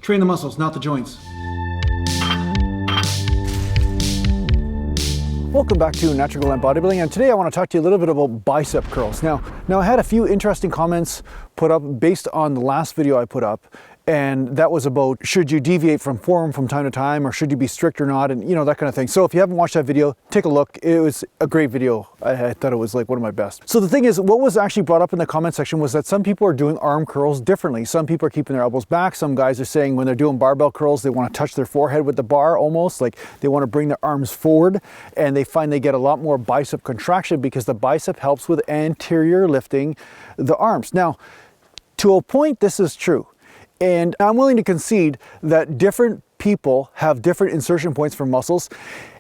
Train the muscles, not the joints. Welcome back to Natural Gallant Bodybuilding, and today I want to talk to you a little bit about bicep curls. Now I had a few interesting comments put up based on the last video I put up, and that was about should you deviate from form from time to time, or should you be strict or not, and you know, that kind of thing. So if you haven't watched that video, take a look. It was a great video. I thought it was like one of my best. So the thing is, what was actually brought up in the comment section was that some people are doing arm curls differently. Some people are keeping their elbows back. Some guys are saying when they're doing barbell curls, they want to touch their forehead with the bar, almost like they want to bring their arms forward, and they find they get a lot more bicep contraction because the bicep helps with anterior lifting the arms. Now, to a point, this is true. And I'm willing to concede that different people have different insertion points for muscles,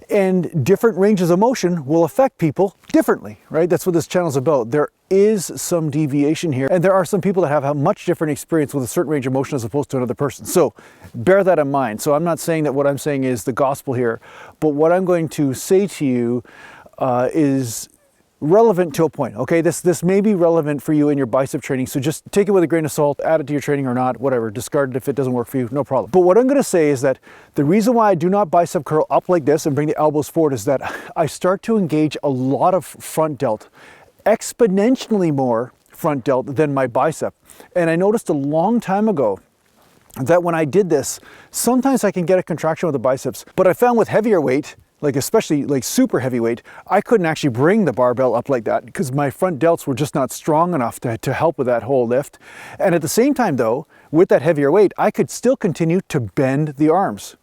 and different ranges of motion will affect people differently, right? That's what this channel is about. There is some deviation here, and there are some people that have a much different experience with a certain range of motion as opposed to another person. So bear that in mind. So I'm not saying that what I'm saying is the gospel here, but what I'm going to say to you is relevant to a point, okay? This may be relevant for you in your bicep training, so just take it with a grain of salt, add it to your training or not, whatever, discard it if it doesn't work for you, no problem. But what I'm gonna say is that the reason why I do not bicep curl up like this and bring the elbows forward is that I start to engage a lot of front delt, exponentially more front delt than my bicep. And I noticed a long time ago that when I did this, sometimes I can get a contraction with the biceps, but I found with heavier weight, like especially like super heavyweight, I couldn't actually bring the barbell up like that because my front delts were just not strong enough to help with that whole lift. And at the same time though, with that heavier weight, I could still continue to bend the arms.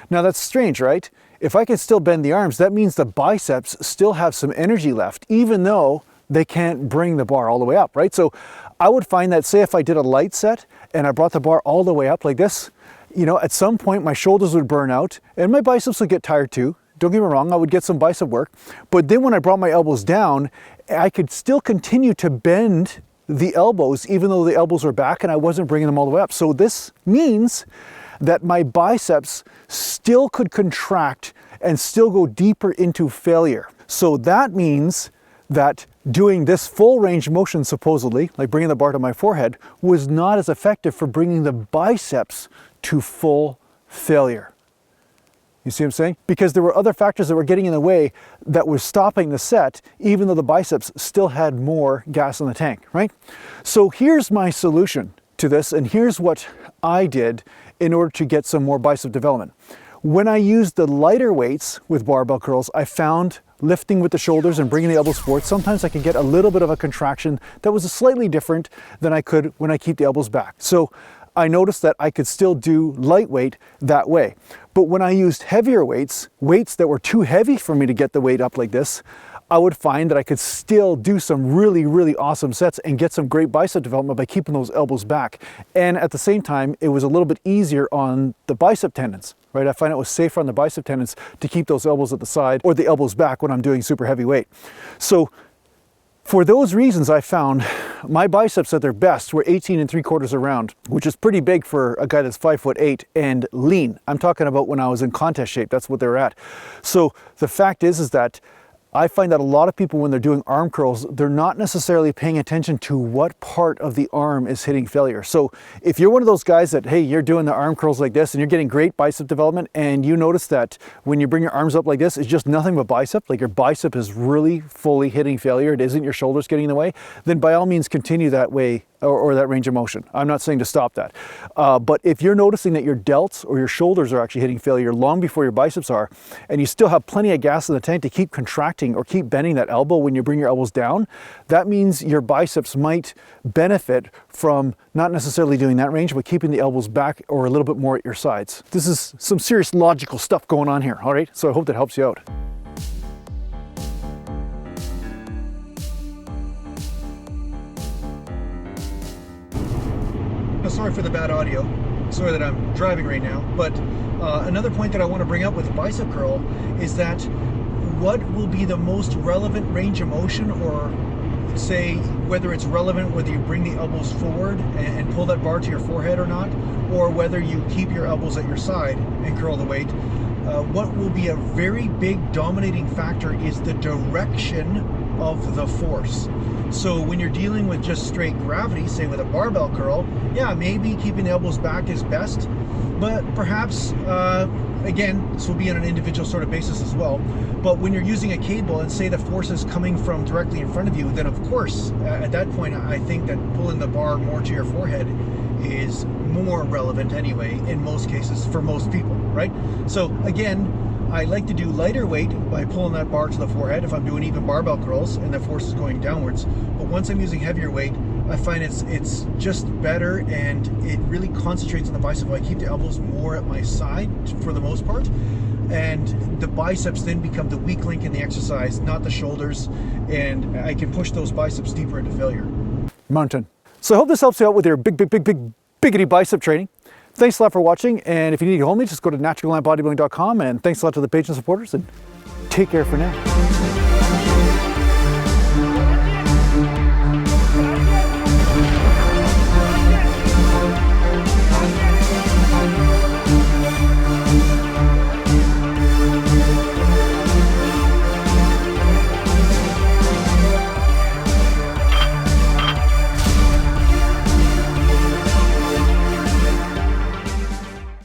Now that's strange, right? If I can still bend the arms, that means the biceps still have some energy left, even though they can't bring the bar all the way up, right? So I would find that, say if I did a light set and I brought the bar all the way up like this, you know, at some point my shoulders would burn out and my biceps would get tired too. Don't get me wrong, I would get some bicep work, but then when I brought my elbows down, I could still continue to bend the elbows even though the elbows were back and I wasn't bringing them all the way up. So this means that my biceps still could contract and still go deeper into failure. So that means that doing this full range motion, supposedly, like bringing the bar to my forehead, was not as effective for bringing the biceps to full failure. You see what I'm saying? Because there were other factors that were getting in the way that was stopping the set, even though the biceps still had more gas in the tank, right? So here's my solution to this, and here's what I did in order to get some more bicep development. When I used the lighter weights with barbell curls, I found lifting with the shoulders and bringing the elbows forward, sometimes I could get a little bit of a contraction that was slightly different than I could when I keep the elbows back. So I noticed that I could still do lightweight that way. But when I used heavier weights, weights that were too heavy for me to get the weight up like this, I would find that I could still do some really, really awesome sets and get some great bicep development by keeping those elbows back. And at the same time, it was a little bit easier on the bicep tendons, right? I find it was safer on the bicep tendons to keep those elbows at the side or the elbows back when I'm doing super heavy weight. So for those reasons, I found my biceps at their best were 18 3/4 around, which is pretty big for a guy that's 5'8" and lean. I'm talking about when I was in contest shape, that's what they're at. So the fact is that I find that a lot of people, when they're doing arm curls, they're not necessarily paying attention to what part of the arm is hitting failure. So if you're one of those guys that, hey, you're doing the arm curls like this and you're getting great bicep development, and you notice that when you bring your arms up like this, it's just nothing but bicep, like your bicep is really fully hitting failure, it isn't your shoulders getting in the way, then by all means continue that way or that range of motion. I'm not saying to stop that. But if you're noticing that your delts or your shoulders are actually hitting failure long before your biceps are, and you still have plenty of gas in the tank to keep contracting or keep bending that elbow when you bring your elbows down, that means your biceps might benefit from not necessarily doing that range, but keeping the elbows back or a little bit more at your sides. This is some serious logical stuff going on here, all right? So I hope that helps you out. Sorry for the bad audio. Sorry that I'm driving right now. But another point that I want to bring up with bicep curl is that what will be the most relevant range of motion, or say whether it's relevant whether you bring the elbows forward and pull that bar to your forehead or not, or whether you keep your elbows at your side and curl the weight. What will be a very big dominating factor is the direction of the force. So when you're dealing with just straight gravity, say with a barbell curl, yeah, maybe keeping the elbows back is best, but perhaps, again, this will be on an individual sort of basis as well. But when you're using a cable and say the force is coming from directly in front of you, then of course, at that point, I think that pulling the bar more to your forehead is more relevant anyway, in most cases, for most people, right? So again, I like to do lighter weight by pulling that bar to the forehead if I'm doing even barbell curls and the force is going downwards. But once I'm using heavier weight, I find it's just better, and it really concentrates on the bicep. I keep the elbows more at my side for the most part, and the biceps then become the weak link in the exercise, not the shoulders, and I can push those biceps deeper into failure. Mountain. So I hope this helps you out with your biggity bicep training. Thanks a lot for watching, and if you need to hold me, just go to naturallantbodybuilding.com, and thanks a lot to the patron supporters, and take care for now.